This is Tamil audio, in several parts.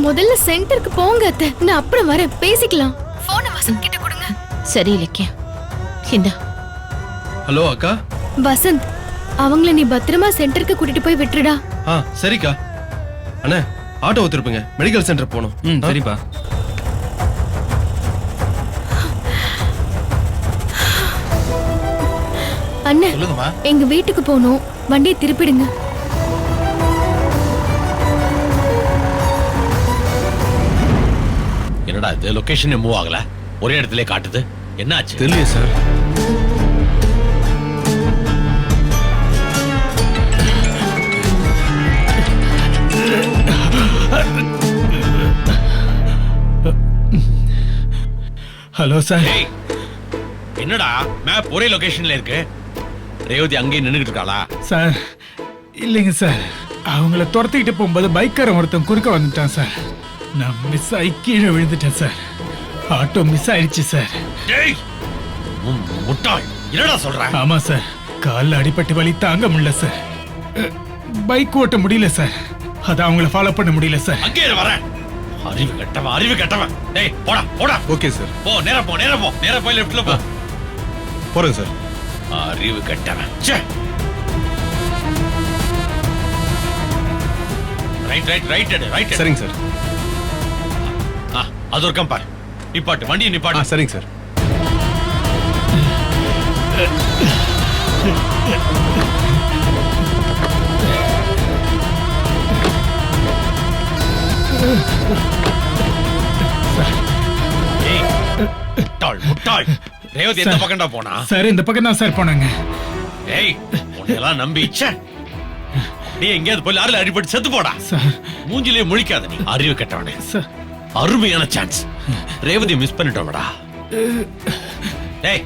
முதல்ல சென்டருக்கு போங்க அத்தை. நான் அப்புறம் வரேன், பேசிக்கலாம். போனை வசந்த் கிட்ட கொடுங்க. சரி இலக்கியா, இந்தா. ஹலோ அக்கா. வசந்த், அவங்கள நீ பத்திரமா சென்டருக்கு கூட்டிட்டு போய் விட்டுடா. சரிக்கா. அண்ணே, ஆட்டோ ஒத்துருப்புங்க, மெடிக்கல் சென்டர் போகணும். சரிப்பா. அண்ணே, எங்க வீட்டுக்கு போகணும், வண்டியை திருப்பிடுங்க. என்னடா இது, லொகேஷன் மூவ் ஆகல, ஒரே இடத்துல காட்டுது, என்னாச்சு? தெரியல சார். Hello sir. என்னடா மேப் ஒரே லொகேஷன்ல இருக்கு, ரேவதி அங்கேயே நின்னுகிட்டு இருக்காளா? சார் இல்லைங்க சார், அவங்கள துரத்திக்கிட்டு போகும்போது பைக்காரன் ஒருத்தன் குறுக்க வந்துட்டான் சார். நான் மிஸ் ஆகி கீழே விழுந்துட்டேன் சார். ஆட்டோ மிஸ் ஆயிடுச்சு சார். டேய் முட்டாள், என்னடா சொல்ற? ஆமா சார், கால்ல அடிபட்டு வலி தாங்க முடியல சார். பைக் ஓட்ட முடியல சார், அதான் அவங்கள ஃபாலோ பண்ண முடியல சார். அங்கே வரேன். அறிவு கட்டவன், அறிவு கட்டவன். டேய் போடா போடா. Okay sir. போ, நேரா போ, நேரா போ, நேரா போய் லெஃப்ட்ல போ. போறேன் சார். அறிவு கட்டவன். ச்சே. Right right right right. சரிங்க சார். அது ஒரு கம்பார். நிப்பாட்டு, வண்டியை நிப்பாட்டு. சரிங்க சார். முட்டாள் முட்டாள். ரேவதி எந்த பக்கம்டா போனா? சார் இந்த பக்கம் தான் சார் போனாங்க. ஏய், உன்னையெல்லாம் நம்பிச்சே. நீ எங்கேயாவது போய் லாரில அடிபட்டு செத்து போடா. சார் மூஞ்சிலே முழிக்காத நீ, அறிவு கட்டவனே. சார் அருமையான சான்ஸ், ரேவதி மிஸ் பண்ணிட்டோம்டா. டேய்,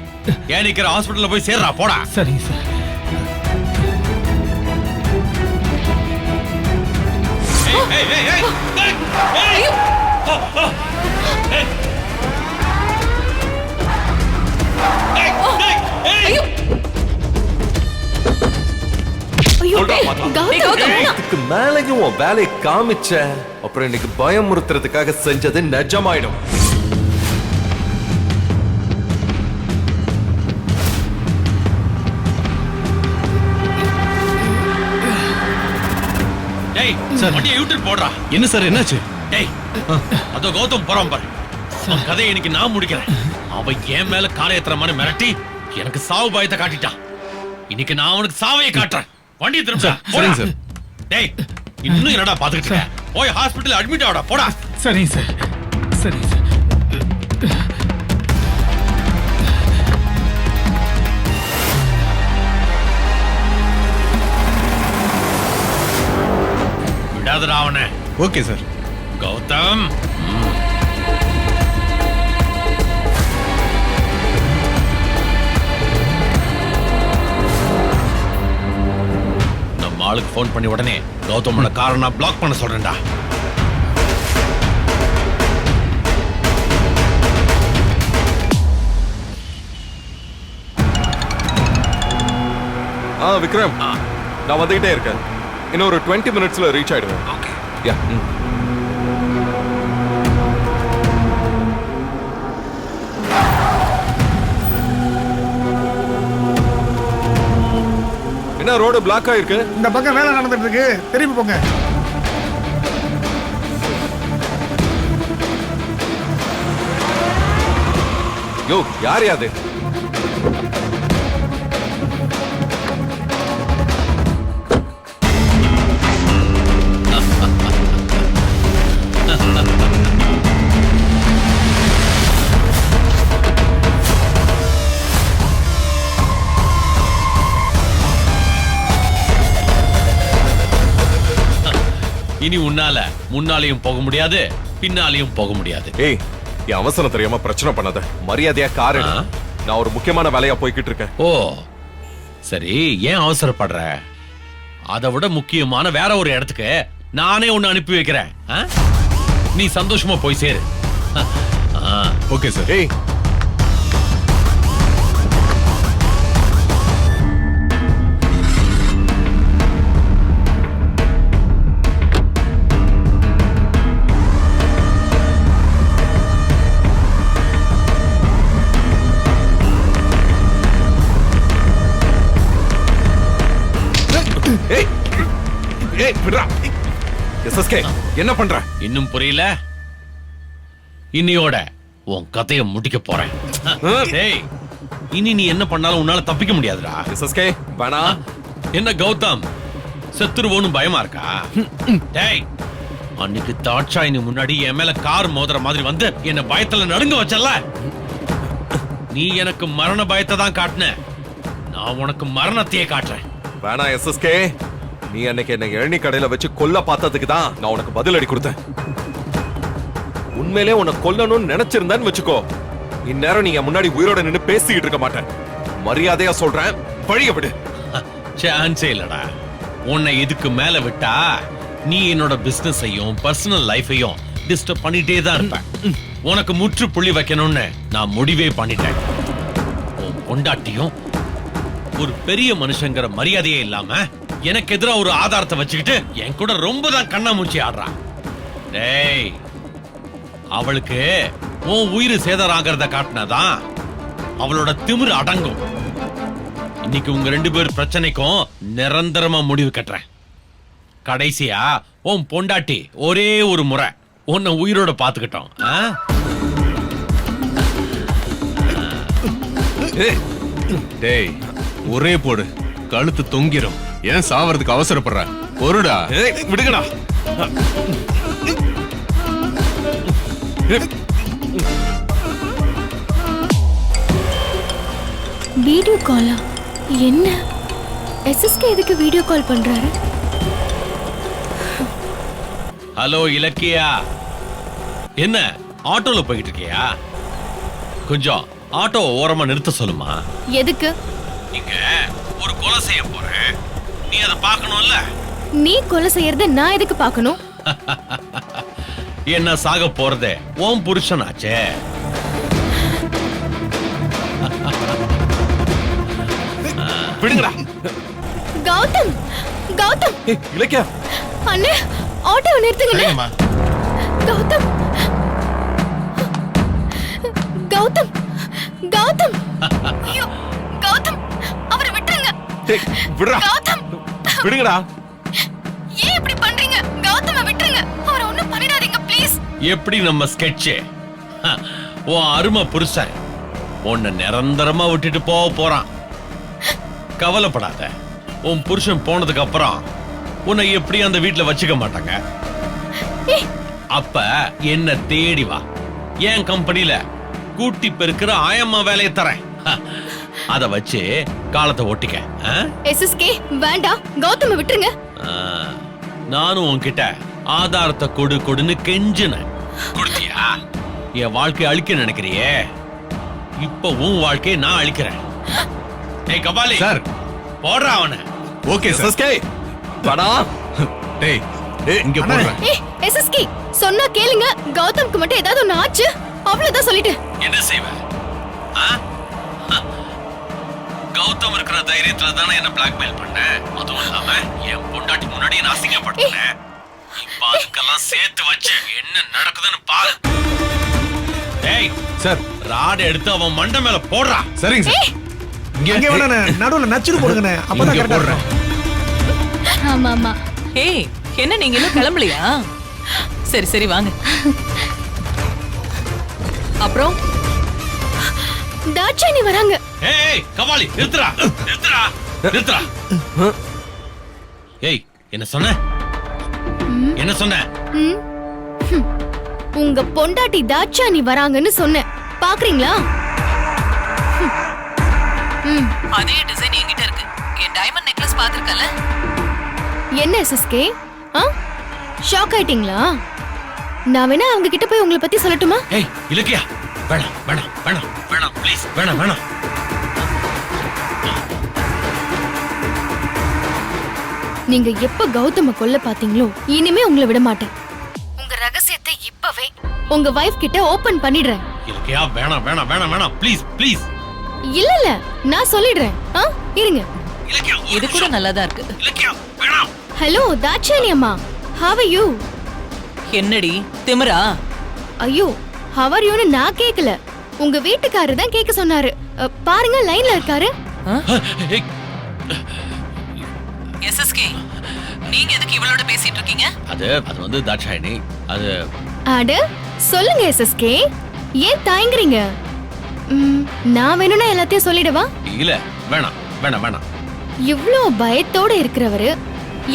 ஏன் நிக்கிற, ஹாஸ்பிடல்ல போய் சேர்றா, போடா. சரிங்க சார். ஏய் ஏய் ஏய் ஏய். இதுக்கு மேலையும் உன் வேலையை காமிச்ச அப்புறம் இன்னைக்கு பயமுறுத்துறதுக்காக செஞ்சது நிஜமாயிடும். டேய் சார், வண்டியை யூட்டர் போடுறா. என்ன சார், என்னாச்சு? டேய், அதோ கௌதம் போறான் பாரு. அவன் கதையை இன்னைக்கு நான் முடிக்கிறேன். அவன் என் மேல காலை ஏத்துற மாதிரி மிரட்டி எனக்கு சாவு பயத்தை காட்டிட்டான். இன்னைக்கு நான் அவனுக்கு சாவையை காட்டுறேன். வண்டியை திரும்ப. சரிங்க சார். டேய், இன்னும் என்னடா பாத்துக்கிட்டு இருக்க? போய் ஹாஸ்பிடல் அட்மிட் ஆவடா, போடா. சரிங்க சார். சரிங்க சார். விடாதடா அவனை. Okay sir. கௌதம், நம்ம ஆளுக்கு போன் பண்ணி உடனே கௌதமோட காரை நான் பிளாக் பண்ண சொல்றேன்டா. விக்ரம், நான் வந்துகிட்டே இருக்கேன். இன்னும் ஒரு 20 மினிட்ஸ்ல ரீச் ஆயிடுவேன். ஓகே. யா. என்ன ரோடு பிளாக் ஆயிருக்கு? இந்த பக்கம் வேலை நடந்துட்டு இருக்கு, திரும்பி போங்க. யோ, யார் யாது? இனி உன்னால முன்னாலையும் போக முடியாது, பின்னாலையும் போக முடியாது. ஏய், என் அவசரம் தெரியாம பிரச்சனை பண்ணாத. மரியாதையா கார் எடு. நான் ஒரு முக்கியமான வேலையா போய்கிட்டு இருக்கேன். ஓ சரி, ஏன் அவசரப்படுற? அதை விட முக்கியமான வேற ஒரு இடத்துக்கு நானே ஒன்னு அனுப்பி வைக்கிறேன். நீ சந்தோஷமா போய் சேரு. Okay sir. ஏய், ஏய் விடுடா. எஸ்எஸ்கே என்ன பண்ற? இன்னும் புரியல? இன்னியோட உன் கதையை முடிக்க போறேன். டேய், இனி நீ என்ன பண்ணாலும் உன்னால தப்பிக்க முடியாதுடா. எஸ்எஸ்கே வேணா. என்ன கௌதம், செத்துருவோன்னு பயமா இருக்கா? டேய், அன்னைக்கு தாட்சாயினி முன்னாடி என் மேல கார் மோதுற மாதிரி வந்து என்ன பயத்துல நடுங்க வச்சல. நீ எனக்கு மரண பயத்தை தான் காட்டின, நான் உனக்கு மரணத்தையே காட்டுறேன். வேணா எஸ்எஸ்கே, நீ அன்னைக்கு என்ன இளநீ கடையில வச்சு கொல்ல பார்த்ததுக்கு தான் நான் உனக்கு பதில் அடி கொடுத்தேன். உண்மையிலே உன்னை கொல்லணும்னு நினைச்சிருந்தேன்னு வச்சுக்கோ, இந்நேரம் நீங்க முன்னாடி உயிரோட நின்னு பேசிக்கிட்டு இருக்க மாட்டேன். மரியாதையா சொல்றேன், வழிய விடு. சான்ஸே இல்லடா. உன்னை இதுக்கு மேல விட்டா நீ என்னோட பிசினஸையும் பர்சனல் லைஃபையும் டிஸ்டர்ப் பண்ணிட்டே தான் இருப்ப. உனக்கு முற்றுப்புள்ளி வைக்கணும்னு நான் முடிவே பண்ணிட்டேன். உன் பொண்டாட்டியும் ஒரு பெரிய மனுஷங்கிற மரியாதையே இல்லாம எனக்கு எதிராக ஒரு ஆதாரத்தை வச்சுக்கிட்டு என் கூட ரொம்ப தான் கண்ணாமூச்சி ஆடுறான். டேய், அவளுக்கு உன் உயிர் சேதாரம் ஆகிறத காட்டினாதான் அவளோட திமிரு அடங்கும். இன்னைக்கு உங்க 2 பேர் பிரச்சனைக்கும் நிரந்தரமா முடிவு கட்டுறேன். கடைசியா உன் பொண்டாட்டி ஒரே ஒரு முறை உன்னை உயிரோட பாத்துக்கிட்டோம். டேய் ஒரே போடு, கழுத்து தொங்கிரும். ஏன் சாவறதுக்கு அவசரப்படுற? பொறுடா. விடுங்கடா. வீடியோ காலா? என்ன எஸ்எஸ்கே எதுக்கு வீடியோ கால் பண்றாரு? ஹலோ இலக்கியா, என்ன ஆட்டோல போயிட்டு இருக்கியா? கொஞ்சம் ஆட்டோ ஓரமா நிறுத்த சொல்லுமா. எதுக்கு? இங்க ஒரு கொலை செய்ய போறேன், நீ அதை பார்க்கணும்ல. நீ கொலை செய்யறத நான் எதுக்கு பார்க்கணும்? என்ன சாக போறதே உன் புருஷனாச்சே. விடுங்கடா. கௌதம், கௌதம், இலக்கியா, அண்ணே ஆட்டோவை நிறுத்துங்க. கௌதம், கௌதம், கௌதம், ஐயோ கௌதம், அவரை விட்டுருங்க. விடுறா. கௌதம், விடுங்கடா. ஏன் இப்படி பண்றீங்க? கௌதம விட்டுருங்க, அவரை ஒண்ணும் பண்ணிடாதீங்க ப்ளீஸ். எப்படி நம்ம ஸ்கெட்ச்? உன் அருமை புருஷன் உன்னை நிரந்தரமா விட்டுட்டு போக போறான். கவலைப்படாத, உன் புருஷன் போனதுக்கு அப்புறம் உன்னை எப்படி அந்த வீட்டுல வச்சுக்க மாட்டாங்க. அப்ப என்ன தேடி வா, என் கம்பெனில கூட்டி பெருக்கிற ஆயம்மா வேலையை தரேன். அத வச்சு காலத்தை ஓட்டிக்க. எஸ்எஸ்கே வேண்டாம், கௌதம விட்டுருங்க. நானும் உன்கிட்ட ஆதாரத்தை கொடு கொடுன்னு கெஞ்சின, கொடுத்தியா? என் வாழ்க்கையை அழிக்க நினைக்கிறியே, இப்ப உன் வாழ்க்கையை நான் அழிக்கிறேன். ஏய் கபாலி சார், போடுறா அவனை. Okay sir. எஸ்எஸ்கே வேணா. டேய் இங்க போடுறேன். ஏய் எஸ்எஸ்கே சொன்னா கேளுங்க, கௌதம்க்கு மட்டும் ஏதாவது ஒண்ணு ஆச்சு அவ்வளவுதான் சொல்லிட்டு. என்ன செய்வ? கௌதம் இருக்கிற தைரியத்துல தானே என்ன பிளாக்மெயில் பண்ண. அதுவும் இல்லாம என் பொண்டாட்டி முன்னாடி நான் அசிங்கப்படுத்தினேன். இப்ப அதுக்கெல்லாம் சேர்த்து வச்சு என்ன நடக்குதுன்னு பாரு. டேய் சார், ராட் எடுத்து அவன் மண்டை மேல போடுறா. சரிங்க சார். இங்க வேணா நடுவுல நச்சுன்னு போடுங்கண்ணே, அப்பதான் கரெக்டா போடுறேன். இருக்கும். ஆமா ஆமா. ஏய், என்ன நீங்க இன்னும் கிளம்பலையா? சரி சரி வாங்க. அப்புறம் தாட்சாயணி வராங்க. ஏய் கபாலி நிறுத்துறா, நிறுத்துறா, நிறுத்துறா. ஏய் என்ன சொன்ன? என்ன சொன்ன? ம், ஹம். உங்க பொண்டாட்டி தாட்சாயணி வராங்கன்னு சொன்னேன், பாக்குறீங்களா? அதே டிசைன் என்கிட்ட இருக்கு. என் டைமண்ட் நெக்லஸ் பாத்திருக்கல? என்ன எஸ்எஸ்கே, ஷாக் ஆயிட்டீங்களா? நான் வேணா அவங்க கிட்ட போய் உங்களை பத்தி சொல்லட்டுமா? ஏய் இலக்கியா, வேணாம் வேணாம் வேணாம் வேணாம் ப்ளீஸ், வேணாம் வேணாம். நீங்க எப்ப கௌதம கொல்ல பாத்தீங்களோ இனிமே உங்களை விட மாட்டேன். உங்க ரகசியத்தை இப்பவே உங்க வைஃப் கிட்ட ஓபன் பண்ணிடுறேன். இலக்கியா வேணாம் வேணாம் வேணாம் வேணாம் ப்ளீஸ் ப்ளீஸ். இல்ல இல்ல நான் சொல்லிடுறேன். இருங்க. இலக்கியா இது கூட நல்லாதான் இருக்கு. இலக்கியா வேணாம். ஹலோ தாட்சாயணி அம்மா, how are you? என்னடி திமிரா? ஐயோ how are you னு நான் கேக்கல, உங்க வீட்டுக்காரர் தான் கேக்க சொன்னாரு. பாருங்க லைன்ல இருக்காரு. எஸ்எஸ்கே, நீங்க எதுக்கு இவளோட பேசிட்டு இருக்கீங்க? அது அது வந்து தாட்சாயினி அது அட சொல்லுங்க எஸ்எஸ்கே, ஏன் தயங்குறீங்க? நான் வேணும்னா எல்லாத்தையும் சொல்லிடவா? இல்ல வேணாம் வேணாம் வேணாம். இவ்ளோ பயத்தோட இருக்கிறவரு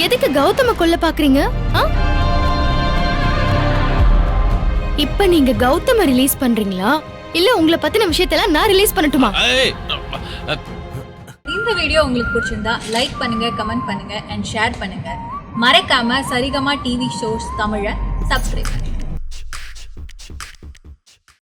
எதுக்கு கௌதம கொல்ல பாக்குறீங்க? ஆ? இப்ப நீங்க கௌதம ரிலீஸ் பண்றீங்களா இல்ல உங்களை பத்தின விஷயத்தெல்லாம் நான் ரிலீஸ் பண்ணட்டுமா? ஏய், இந்த வீடியோ உங்களுக்கு பிடிச்சிருந்தா லைக் பண்ணுங்க, கமெண்ட் பண்ணுங்க அண்ட் ஷேர் பண்ணுங்க. மறக்காம சரிகமா டிவி ஷோஸ் தமிழை சப்ஸ்கிரைப் பண்ணுங்க.